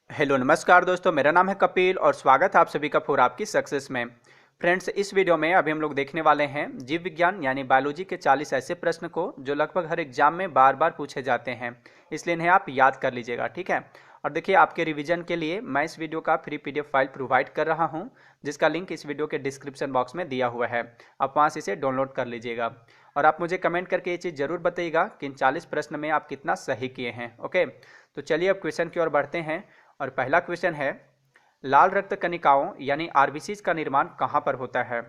Hello नमस्कार दोस्तों, मेरा नाम है कपिल और स्वागत है आप सभी का फॉर आपकी सक्सेस में। फ्रेंड्स, इस वीडियो में अभी हम लोग देखने वाले हैं जीव विज्ञान यानी बायोलॉजी के 40 ऐसे प्रश्न को जो लगभग हर एग्जाम में बार बार पूछे जाते हैं, इसलिए इन्हें आप याद कर लीजिएगा। ठीक है। और देखिए, आपके रिवीजन के लिए मैं इस वीडियो का फ्री पीडीएफ फाइल प्रोवाइड कर रहा हूं, जिसका लिंक इस वीडियो के डिस्क्रिप्शन बॉक्स में दिया हुआ है। आप वहां से इसे डाउनलोड कर लीजिएगा और आप मुझे कमेंट करके ये चीज़ जरूर बताइएगा कि इन 40 प्रश्न में आप कितना सही किए हैं। ओके, तो चलिए अब क्वेश्चन की ओर बढ़ते हैं। और पहला क्वेश्चन है, लाल रक्त कणिकाओं यानी आरबीसीज का निर्माण कहाँ पर होता है?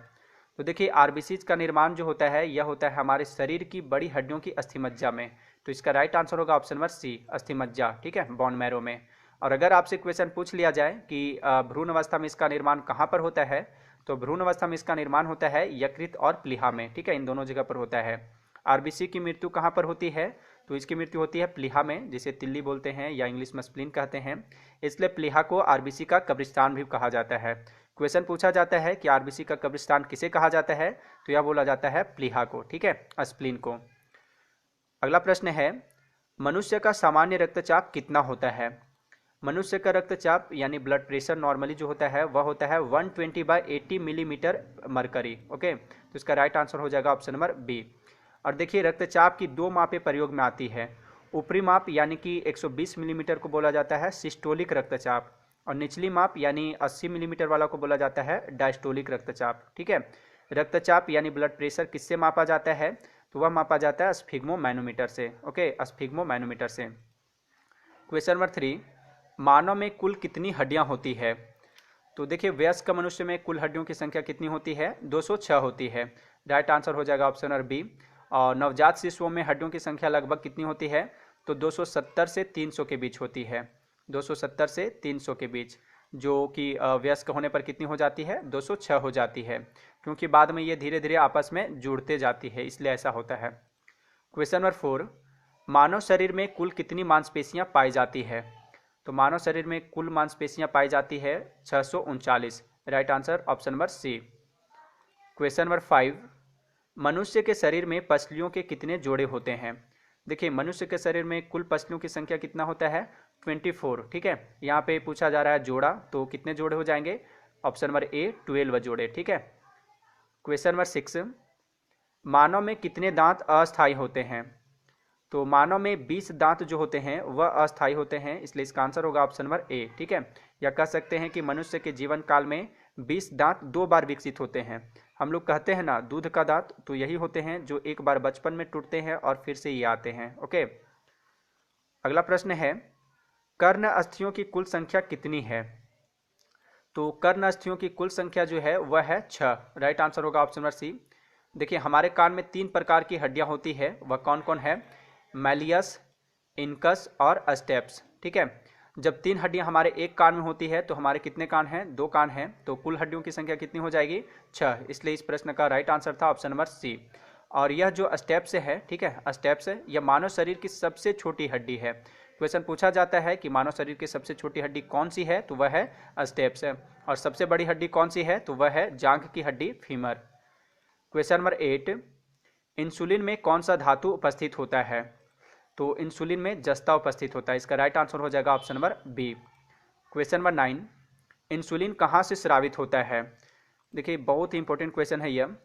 तो देखिए, आरबीसीज का निर्माण जो होता है यह होता है हमारे शरीर की बड़ी हड्डियों की अस्थिमज्जा में। तो इसका राइट आंसर होगा ऑप्शन नंबर सी, अस्थिमज्जा। ठीक है, बोन मैरो में। और अगर आपसे क्वेश्चन पूछ लिया जाए कि भ्रूण अवस्था में इसका निर्माण कहाँ पर होता है, तो भ्रूण अवस्था में इसका निर्माण होता है यकृत और प्लीहा में। ठीक है, इन दोनों जगह पर होता है। आरबीसी की मृत्यु कहाँ पर होती है? तो इसकी मृत्यु होती है प्लीहा में, जिसे तिल्ली बोलते हैं या इंग्लिश में स्प्लीन कहते हैं। इसलिए प्लीहा को आरबीसी का कब्रिस्तान भी कहा जाता है। क्वेश्चन पूछा जाता है कि आरबीसी का कब्रिस्तान किसे कहा जाता है, तो यह बोला जाता है प्लीहा को। ठीक है, स्प्लीन को। अगला प्रश्न है, मनुष्य का सामान्य रक्तचाप कितना होता है? मनुष्य का रक्तचाप यानी ब्लड प्रेशर नॉर्मली जो होता है वह होता है 120/80 मिलीमीटर मरकरी। ओके, तो इसका राइट आंसर हो जाएगा ऑप्शन नंबर बी। और देखिए, रक्तचाप की दो मापें प्रयोग में आती है। ऊपरी माप यानी कि 120 मिलीमीटर को बोला जाता है सिस्टोलिक रक्तचाप, और निचली माप यानी 80 मिलीमीटर वाला को बोला जाता है डायस्टोलिक रक्तचाप। ठीक है, रक्तचाप यानी ब्लड प्रेशर किससे मापा जाता है? तो वह मापा जाता है स्फिग्मो मैनोमीटर से। ओके, स्फिग्मो मैनोमीटर से। क्वेश्चन नंबर 3, मानव में कुल कितनी हड्डियां होती है? तो देखिए, वयस्क मनुष्य में कुल हड्डियों की संख्या कितनी होती है? 206 होती है। राइट आंसर हो जाएगा ऑप्शन नंबर बी। और नवजात शिशुओं में हड्डियों की संख्या लगभग कितनी होती है? तो 270 से 300 के बीच होती है। 270 से 300 के बीच, जो कि वयस्क होने पर कितनी हो जाती है? 206 हो जाती है, क्योंकि बाद में ये धीरे धीरे आपस में जुड़ते जाती है, इसलिए ऐसा होता है। क्वेश्चन नंबर 4, मानव शरीर में कुल कितनी मांसपेशियां पाई जाती है? तो मानव शरीर में कुल मांसपेशियां पाई जाती है 639। Right answer option number C. Question number 5, मनुष्य के शरीर में पसलियों के कितने जोड़े होते हैं? देखिए, मनुष्य के शरीर में कुल पसलियों की संख्या कितना होता है? 24। ठीक है, यहाँ पे पूछा जा रहा है जोड़ा, तो कितने जोड़े हो जाएंगे? ऑप्शन नंबर ए 12 जोड़े। ठीक है। क्वेश्चन नंबर 6, मानव में कितने दांत अस्थायी होते हैं? तो मानव में 20 दांत जो होते हैं वह अस्थायी होते हैं, इसलिए इसका आंसर होगा ऑप्शन नंबर ए। ठीक है, या कह सकते हैं कि मनुष्य के जीवन काल में 20 दांत 2 बार विकसित होते हैं। हम लोग कहते हैं ना दूध का दांत, तो यही होते हैं जो एक बार बचपन में टूटते हैं और फिर से ये आते हैं। ओके, अगला प्रश्न है, कर्ण अस्थियों की कुल संख्या कितनी है? तो कर्ण अस्थियों की कुल संख्या जो है वह है 6। राइट आंसर होगा ऑप्शन नंबर सी। देखिए, हमारे कान में 3 प्रकार की हड्डियां होती है, वह कौन कौन है? मैलियस, इनकस और स्टेप्स। ठीक है, जब 3 हड्डियां हमारे एक कान में होती है तो हमारे कितने कान हैं? 2 कान हैं, तो कुल हड्डियों की संख्या कितनी हो जाएगी? 6। इसलिए इस प्रश्न का राइट आंसर था ऑप्शन नंबर सी। और यह जो स्टेप्स है, ठीक है, स्टेप्स है, यह मानव शरीर की सबसे छोटी हड्डी है। क्वेश्चन पूछा जाता है कि मानव शरीर की सबसे छोटी हड्डी कौन सी है, तो वह है स्टेप्स है। और सबसे बड़ी हड्डी कौन सी है? तो वह है जांघ की हड्डी, फीमर। क्वेश्चन नंबर 8, इंसुलिन में कौन सा धातु उपस्थित होता है? तो इंसुलिन में जस्ता उपस्थित होता है, इसका राइट आंसर हो जाएगा option number B. Question number 9, insulin कहाँ से स्रावित होता है? देखिए, बहुत ही इंपॉर्टेंट क्वेश्चन है यह।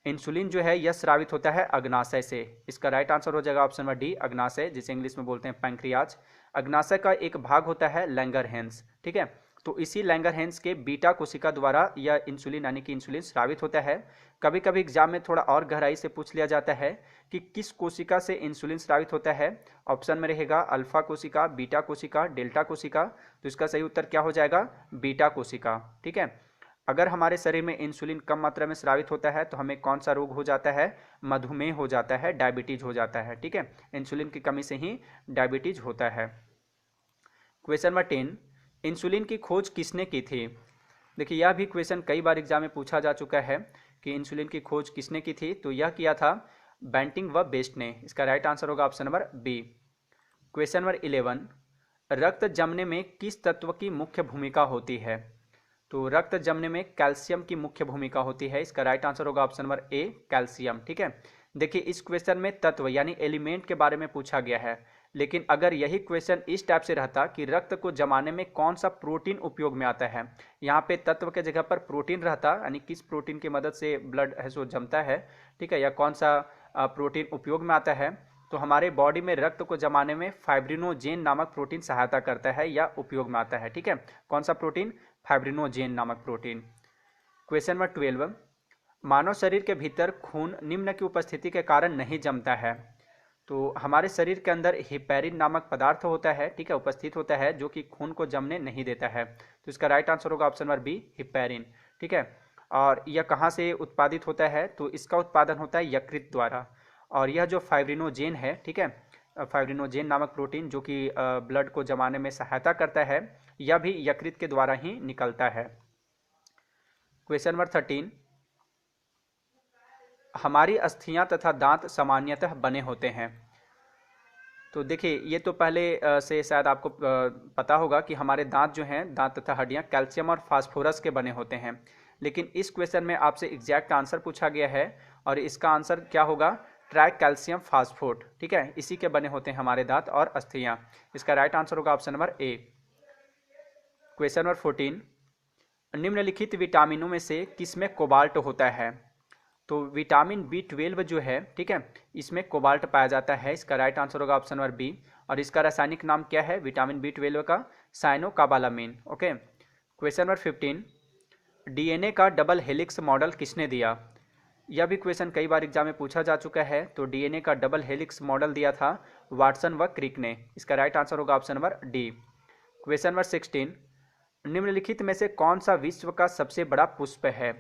इंसुलिन जो है यह स्रावित होता है अग्नाशय से, इसका राइट आंसर हो जाएगा ऑप्शन नंबर डी, अग्नाशय, जिसे इंग्लिश में बोलते हैं पैंक्रियाज। अग्नाशय का एक भाग होता है लैंगरहैंस। ठीक है, तो इसी लैंगरहैंस के बीटा कोशिका द्वारा यह इंसुलिन यानी कि इंसुलिन स्रावित होता है। कभी कभी एग्जाम में थोड़ा और गहराई से पूछ लिया जाता है कि किस कोशिका से इंसुलिन स्रावित होता है। ऑप्शन में रहेगा अल्फा कोशिका, बीटा कोशिका, डेल्टा कोशिका। तो इसका सही उत्तर क्या हो जाएगा? बीटा कोशिका। ठीक है, अगर हमारे शरीर में इंसुलिन कम मात्रा में स्रावित होता है तो हमें कौन सा रोग हो जाता है? मधुमेह हो जाता है, डायबिटीज हो जाता है। ठीक है, इंसुलिन की कमी से ही डायबिटीज होता है। क्वेश्चन नंबर 10, इंसुलिन की खोज किसने की थी? देखिए, यह भी क्वेश्चन कई बार एग्जाम में पूछा जा चुका है कि इंसुलिन की खोज किसने की थी, तो यह किया था बेंटिंग व बेस्ट ने। इसका राइट आंसर होगा option number B. Question number 11, रक्त जमने में किस तत्व की मुख्य भूमिका होती है? तो रक्त जमने में कैल्शियम की मुख्य भूमिका होती है, इसका राइट आंसर होगा ऑप्शन नंबर ए, कैल्शियम। ठीक है, देखिए, इस क्वेश्चन में तत्व यानी एलिमेंट के बारे में पूछा गया है, लेकिन अगर यही क्वेश्चन इस टाइप से रहता कि रक्त को जमाने में कौन सा प्रोटीन उपयोग में आता है, यहाँ पे तत्व के जगह पर प्रोटीन रहता, यानी किस प्रोटीन की मदद से ब्लड है सो जमता है, ठीक है, या कौन सा प्रोटीन उपयोग में आता है, तो हमारे बॉडी में रक्त को जमाने में फाइब्रिनोजेन नामक प्रोटीन सहायता करता है या उपयोग में आता है। ठीक है, कौन सा प्रोटीन? फाइब्रिनोजेन नामक प्रोटीन। क्वेश्चन नंबर 12, मानव शरीर के भीतर खून निम्न की उपस्थिति के कारण नहीं जमता है। तो हमारे शरीर के अंदर हिपैरिन नामक पदार्थ होता है, ठीक है, उपस्थित होता है, जो कि खून को जमने नहीं देता है। तो इसका राइट आंसर होगा ऑप्शन नंबर बी, हिपैरिन। ठीक है, और यह कहाँ से उत्पादित होता है? तो इसका उत्पादन होता है यकृत द्वारा। और यह जो फाइब्रिनोजेन है, ठीक है, फाइब्रिनोजेन नामक प्रोटीन जो कि ब्लड को जमाने में सहायता करता है, यह भी यकृत के द्वारा ही निकलता है। क्वेश्चन नंबर 13, हमारी अस्थियां तथा दांत सामान्यतः बने होते हैं। तो देखिए, ये तो पहले से शायद आपको पता होगा कि हमारे दांत जो हैं, दांत तथा हड्डियां कैल्शियम और फास्फोरस के बने होते हैं। लेकिन इस क्वेश्चन में आपसे एग्जैक्ट आंसर पूछा गया है और इसका आंसर क्या होगा? Tricalcium phosphate. ठीक है, इसी के बने होते हैं हमारे दांत और अस्थियां। इसका राइट आंसर होगा option number A. Question number 14, निम्नलिखित विटामिनों में से किसमें कोबाल्ट होता है? तो विटामिन B12 जो है, ठीक है, इसमें कोबाल्ट पाया जाता है। इसका राइट आंसर होगा ऑप्शन नंबर बी। और इसका रासायनिक नाम क्या है विटामिन B12 का? साइनोकाबालामिन। ओके। क्वेश्चन नंबर 15, DNA का डबल हेलिक्स मॉडल किसने दिया? यह भी क्वेश्चन कई बार एग्जाम में पूछा जा चुका है। तो DNA का डबल हेलिक्स मॉडल दिया था वाटसन व क्रिक ने। इसका राइट आंसर होगा option number D. Question number 16, निम्नलिखित में से कौन सा विश्व का सबसे बड़ा पुष्प है?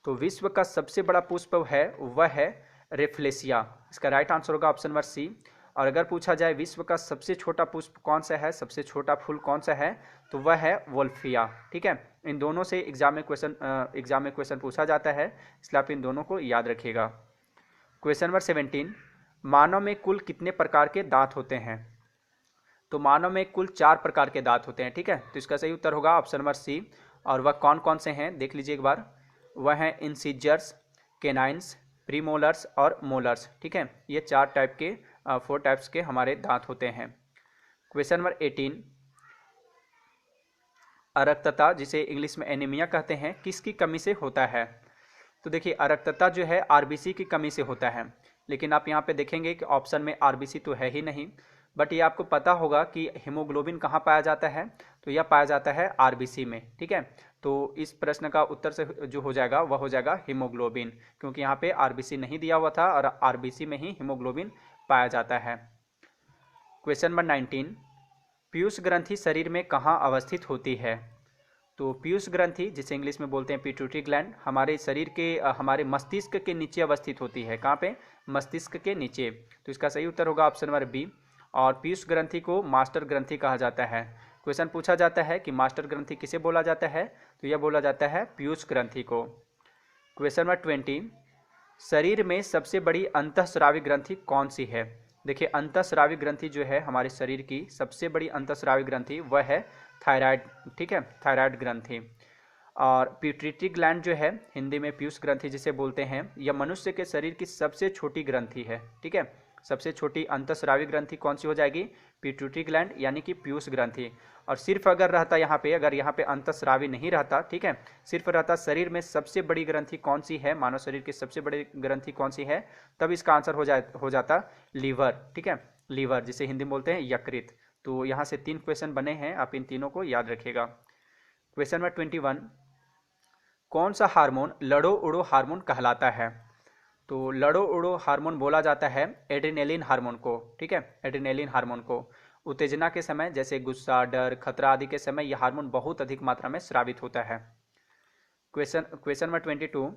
तो विश्व का सबसे बड़ा पुष्प है वह है रेफ्लेसिया। इसका राइट आंसर होगा ऑप्शन नंबर सी। और अगर पूछा जाए विश्व का सबसे छोटा पुष्प कौन सा है, सबसे छोटा फूल कौन सा है, तो वह है वोल्फिया। ठीक है, इन दोनों से एग्जाम में क्वेश्चन पूछा जाता है, इसलिए आप इन दोनों को याद रखिएगा। क्वेश्चन नंबर 17, मानव में कुल कितने प्रकार के दांत होते हैं? तो मानव में कुल 4 प्रकार के दांत होते हैं। ठीक है, तो इसका सही उत्तर होगा ऑप्शन नंबर सी। और वह कौन कौन से हैं देख लीजिए एक बार। वह हैं इंसिजर्स, केनाइन्स, प्रीमोलर्स और मोलर्स। ठीक है, ये 4 टाइप के 4 टाइप्स के हमारे दांत होते हैं। क्वेश्चन नंबर 18, अरक्तता, जिसे इंग्लिश में एनीमिया कहते हैं, किसकी कमी से होता है? तो देखिए, अरक्तता जो है आरबीसी की कमी से होता है। लेकिन आप यहाँ पे देखेंगे कि ऑप्शन में आरबीसी तो है ही नहीं। बट ये आपको पता होगा कि हीमोग्लोबिन कहाँ पाया जाता है? तो यह पाया जाता है आरबीसी में। ठीक है, तो इस प्रश्न का उत्तर से जो हो जाएगा वह हो जाएगा हीमोग्लोबिन, क्योंकि यहाँ पे आरबीसी नहीं दिया हुआ था और आरबीसी में ही हीमोग्लोबिन पाया जाता है। क्वेश्चन नंबर 19, पीयूष ग्रंथि शरीर में कहाँ अवस्थित होती है? तो पीयूष ग्रंथि, जिसे इंग्लिश में बोलते हैं पिट्यूटरी ग्लैंड, हमारे शरीर के हमारे मस्तिष्क के नीचे अवस्थित होती है। कहाँ पे? मस्तिष्क के नीचे। तो इसका सही उत्तर होगा ऑप्शन नंबर बी। और पीयूष ग्रंथि को मास्टर ग्रंथि कहा जाता है। क्वेश्चन पूछा जाता है कि मास्टर ग्रंथि किसे बोला जाता है? तो यह बोला जाता है पीयूष ग्रंथि को। क्वेश्चन नंबर 20, शरीर में सबसे बड़ी अंतःस्रावी ग्रंथि कौन सी है? देखिए, अंतःस्रावी ग्रंथि जो है हमारे शरीर की सबसे बड़ी अंतःस्रावी ग्रंथि वह है थायराइड। ठीक है, थायराइड ग्रंथि। और पिट्यूटरी ग्लैंड जो है हिंदी में पीयूष ग्रंथि जिसे बोलते हैं, यह मनुष्य के शरीर की सबसे छोटी ग्रंथि है। ठीक है, सबसे छोटी अंतःस्रावी ग्रंथि कौन सी हो जाएगी? पिट्यूटरी ग्लैंड यानी कि पीयूष ग्रंथि। और सिर्फ अगर रहता अगर यहाँ पे अंतःस्रावी नहीं रहता, ठीक है, सिर्फ रहता शरीर में सबसे बड़ी ग्रंथि कौन सी है, मानव शरीर की सबसे बड़ी ग्रंथि कौन सी है, तब इसका आंसर हो जाता लीवर। ठीक है, लीवर, जिसे हिंदी में बोलते हैं यकृत। तो यहाँ से 3 क्वेश्चन बने हैं, आप इन तीनों को याद रखिएगा। क्वेश्चन नंबर 21, कौन सा हार्मोन लड़ो उड़ो हार्मोन कहलाता है? तो लड़ो उड़ो हार्मोन बोला जाता है एड्रेनलिन हार्मोन को। ठीक है, एड्रेनलिन हार्मोन को उत्तेजना के समय, जैसे गुस्सा, डर, खतरा आदि के समय यह हार्मोन बहुत अधिक मात्रा में स्रावित होता है। क्वेश्चन नंबर 22,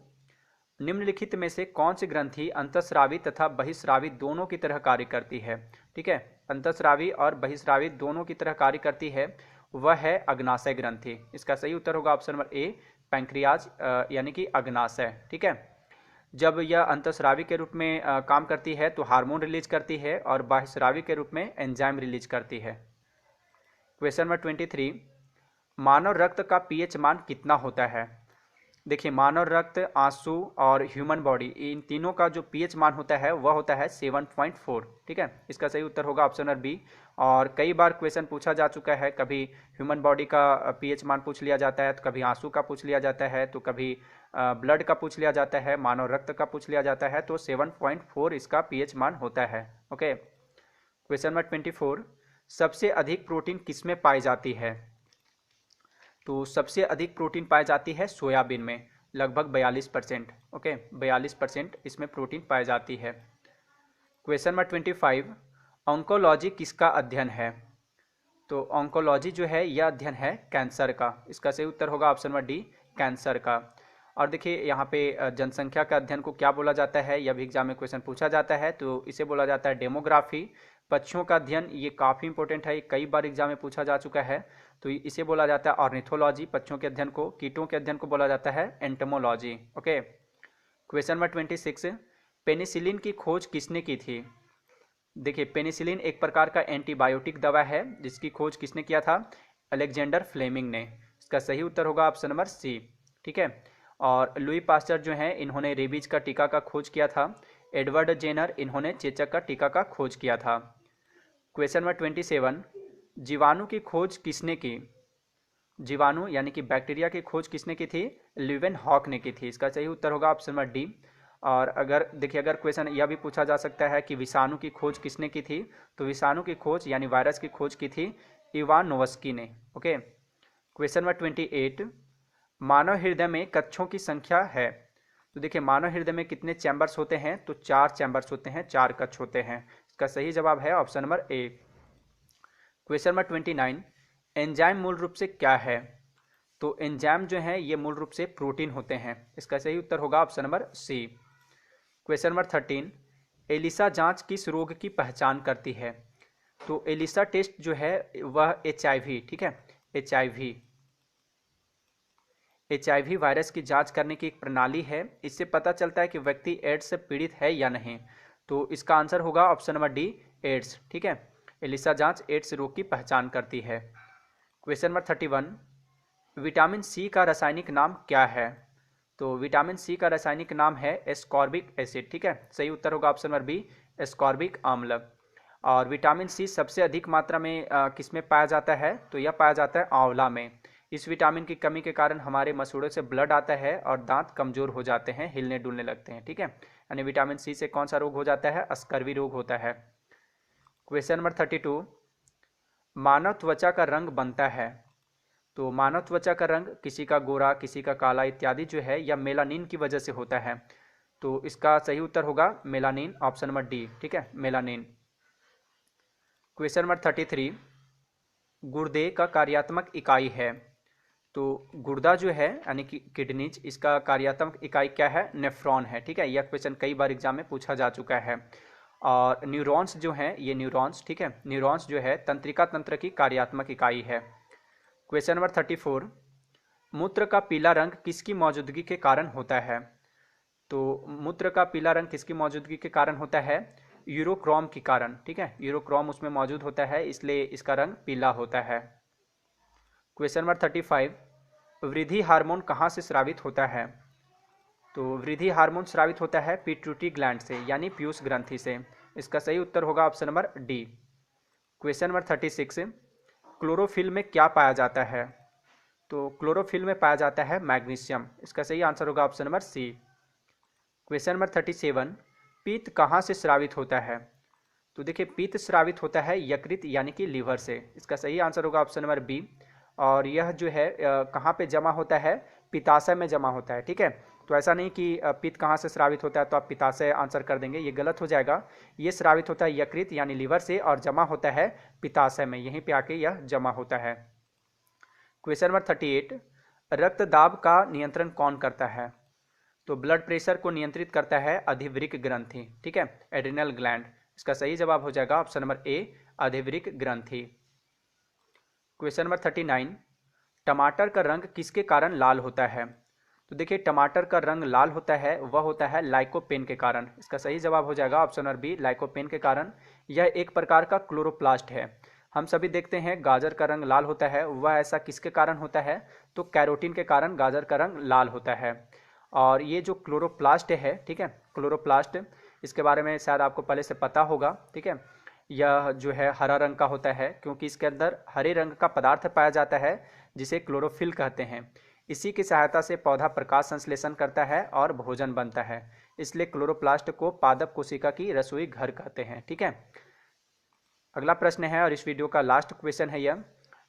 निम्नलिखित में से कौन सी ग्रंथि अंतःस्रावी तथा बहिस्रावी दोनों की तरह कार्य करती है? ठीक है, अंतःस्रावी और बहिस्रावी दोनों की तरह कार्य करती है, वह है अग्नाशय ग्रंथि। इसका सही उत्तर होगा ऑप्शन नंबर ए, पैंक्रियाज यानी कि अग्नाशय। ठीक है, जब यह अंतःस्रावी के रूप में काम करती है तो हार्मोन रिलीज करती है और बाह्यस्रावी के रूप में एंजाइम रिलीज करती है। क्वेश्चन नंबर 23, मानव रक्त का पीएच मान कितना होता है? देखिए मानव रक्त, आंसू और ह्यूमन बॉडी, इन तीनों का जो पीएच मान होता है वह होता है 7.4। ठीक है, इसका सही उत्तर होगा ऑप्शन नंबर बी। और कई बार क्वेश्चन पूछा जा चुका है, कभी ह्यूमन बॉडी का पीएच मान पूछ लिया जाता है, तो कभी आंसू का पूछ लिया जाता है, तो कभी ब्लड का पूछ लिया जाता है, मानव रक्त का पूछ लिया जाता है, तो 7.4 इसका पीएच मान होता है। ओके, क्वेश्चन नंबर 24, सबसे अधिक प्रोटीन किसमें पाई जाती है? तो सबसे अधिक प्रोटीन पाई जाती है सोयाबीन में, लगभग 42%। ओके, 42% इसमें प्रोटीन पाई जाती है। क्वेश्चन नंबर 25, ऑन्कोलॉजी किसका अध्ययन है? तो ऑन्कोलॉजी जो है यह अध्ययन है कैंसर का। इसका सही उत्तर होगा ऑप्शन नंबर डी, कैंसर का। और देखिए यहाँ पे जनसंख्या का अध्ययन को क्या बोला जाता है, यह भी एग्जाम में क्वेश्चन पूछा जाता है, तो इसे बोला जाता है डेमोग्राफी। पक्षियों का अध्ययन, ये काफ़ी इंपॉर्टेंट है, कई बार एग्जाम में पूछा जा चुका है, तो इसे बोला जाता है ऑर्निथोलॉजी। पक्षियों के अध्ययन को, कीटों के अध्ययन को बोला जाता है entomology. Okay, question number 26, penicillin की खोज किसने की थी? देखिए पेनिसिलिन एक प्रकार का एंटीबायोटिक दवा है, जिसकी खोज किसने किया था? अलेक्जेंडर फ्लेमिंग ने। इसका सही उत्तर होगा ऑप्शन नंबर सी। ठीक है, और लुई पास्चर जो है इन्होंने रेबीज का टीका का खोज किया था। एडवर्ड जेनर, इन्होंने चेचक का टीका का खोज किया था। क्वेश्चन नंबर 27, जीवाणु की खोज किसने की? जीवाणु यानी कि बैक्टीरिया की खोज किसने की थी? ल्यूवेन हॉक ने की थी। इसका सही उत्तर होगा ऑप्शन नंबर डी। और अगर देखिए, अगर क्वेश्चन यह भी पूछा जा सकता है कि विषाणु की खोज किसने की थी, तो विषाणु की खोज यानी वायरस की खोज की थी इवानोवस्की ने। ओके, क्वेश्चन नंबर 28, मानव हृदय में कक्षों की संख्या है? तो देखिए मानव हृदय में कितने चैम्बर्स होते हैं? तो 4 चैम्बर्स होते हैं, 4 कक्ष होते हैं। इसका सही जवाब है option number A. Question number 29, enzyme मूल रूप से क्या है? तो एंजाइम जो है ये मूल रूप से प्रोटीन होते हैं। इसका सही उत्तर होगा option number C. Question number 13, ELISA जांच किस रोग की पहचान करती है? तो एलिसा टेस्ट जो है वह HIV, ठीक है, HIV वायरस की जांच करने की एक प्रणाली है। इससे पता चलता है कि व्यक्ति एड्स से पीड़ित है या नहीं। तो इसका आंसर होगा ऑप्शन नंबर डी, एड्स। ठीक है, एलिसा जांच एड्स रोग की पहचान करती है। क्वेश्चन नंबर 31, विटामिन सी का रासायनिक नाम क्या है? तो विटामिन सी का रासायनिक नाम है एस्कॉर्बिक एसिड। ठीक है, सही उत्तर होगा ऑप्शन नंबर बी, एस्कॉर्बिक अम्ल। और विटामिन सी सबसे अधिक मात्रा में किसमें पाया जाता है? तो यह पाया जाता है आंवला में। इस विटामिन की कमी के कारण हमारे मसूड़ों से ब्लड आता है और दांत कमजोर हो जाते हैं, हिलने डुलने लगते हैं। ठीक है, यानी विटामिन सी से कौन सा रोग हो जाता है? स्कर्वी रोग होता है। क्वेश्चन नंबर 32, मानव त्वचा का रंग बनता है? तो मानव त्वचा का रंग किसी का गोरा, किसी का काला इत्यादि जो है यह मेलानिन की वजह से होता है। तो इसका सही उत्तर होगा मेलानिन, ऑप्शन नंबर डी। ठीक है, मेलानिन। क्वेश्चन नंबर 33, गुर्दे का कार्यात्मक इकाई है? तो गुर्दा जो है यानी कि किडनीज, इसका कार्यात्मक इकाई क्या है? नेफ्रॉन है। ठीक है, यह क्वेश्चन कई बार एग्जाम में पूछा जा चुका है। और न्यूरॉन्स जो हैं, ये न्यूरॉन्स, ठीक है, न्यूरॉन्स जो है तंत्रिका तंत्र की कार्यात्मक इकाई है। क्वेश्चन नंबर 34, मूत्र का पीला रंग किसकी मौजूदगी के कारण होता है? तो मूत्र का पीला रंग किसकी मौजूदगी के कारण होता है? यूरोक्रोम के कारण। ठीक है, यूरोक्रोम उसमें मौजूद होता है, इसलिए इसका रंग पीला होता है। क्वेश्चन नंबर 35, वृद्धि हार्मोन कहाँ से स्रावित होता है? तो वृद्धि हार्मोन स्रावित होता है पिट्यूटरी ग्लैंड से, यानी पीयूष ग्रंथि से। इसका सही उत्तर होगा option number D. Question number 36, chlorophyll में क्या पाया जाता है? तो क्लोरोफिल में पाया जाता है मैग्नीशियम। इसका सही आंसर होगा option number C. Question number 37, पित्त कहाँ से स्रावित होता है? तो देखिए पित्त स्रावित होता है यकृत यानी कि लीवर से। इसका सही आंसर होगा ऑप्शन नंबर बी। और यह जो है कहाँ पे जमा होता है? पित्ताशय में जमा होता है। ठीक है, तो ऐसा नहीं कि पित्त कहाँ से स्रावित होता है तो आप पित्ताशय आंसर कर देंगे, ये गलत हो जाएगा। ये स्रावित होता है यकृत यानी लीवर से और जमा होता है पित्ताशय में, यहीं पे आके यह जमा होता है। क्वेश्चन नंबर 38, रक्तदाब का नियंत्रण कौन करता है? तो ब्लड प्रेशर को नियंत्रित करता है अधिवृक्क ग्रंथि। ठीक है, एड्रिनल ग्लैंड। इसका सही जवाब हो जाएगा ऑप्शन नंबर ए, अधिवृक्क ग्रंथि। क्वेश्चन नंबर 39, टमाटर का रंग किसके कारण लाल होता है? तो देखिए टमाटर का रंग लाल होता है, वह होता है लाइकोपेन के कारण। इसका सही जवाब हो जाएगा ऑप्शन नंबर बी, लाइकोपेन के कारण। यह एक प्रकार का क्लोरोप्लास्ट है। हम सभी देखते हैं गाजर का रंग लाल होता है, वह ऐसा किसके कारण होता है? तो कैरोटीन के कारण गाजर का रंग लाल होता है। और ये जो क्लोरोप्लास्ट है, ठीक है, क्लोरोप्लास्ट, इसके बारे में शायद आपको पहले से पता होगा, ठीक है। यह जो है हरा रंग का होता है क्योंकि इसके अंदर हरे रंग का पदार्थ पाया जाता है जिसे क्लोरोफिल कहते हैं। इसी की सहायता से पौधा प्रकाश संश्लेषण करता है और भोजन बनता है, इसलिए क्लोरोप्लास्ट को पादप कोशिका की रसोई घर कहते हैं, ठीक है। अगला प्रश्न है और इस वीडियो का लास्ट क्वेश्चन है यह,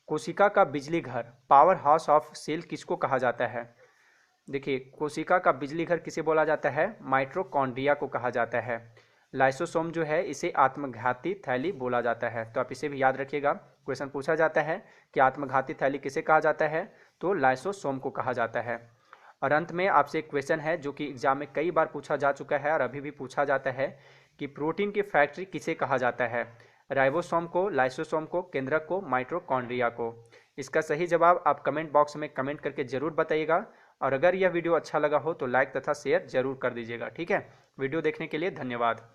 कोशिका का बिजली घर, पावर हाउस ऑफ सेल किसको कहा जाता है? देखिए, कोशिका का बिजली घर किसे बोला जाता है? माइटोकॉन्ड्रिया को कहा जाता है। लाइसोसोम जो है इसे आत्मघाती थैली बोला जाता है, तो आप इसे भी याद रखिएगा। क्वेश्चन पूछा जाता है कि आत्मघाती थैली किसे कहा जाता है, तो लाइसोसोम को कहा जाता है। और अंत में आपसे एक क्वेश्चन है जो कि एग्जाम में कई बार पूछा जा चुका है और अभी भी पूछा जाता है कि प्रोटीन की फैक्ट्री किसे कहा जाता है? राइबोसोम को, लाइसोसोम को, केंद्रक को, माइटोकॉन्ड्रिया को? इसका सही जवाब आप कमेंट बॉक्स में कमेंट करके जरूर बताइएगा। और अगर यह वीडियो अच्छा लगा हो तो लाइक तथा शेयर जरूर कर दीजिएगा, ठीक है। वीडियो देखने के लिए धन्यवाद।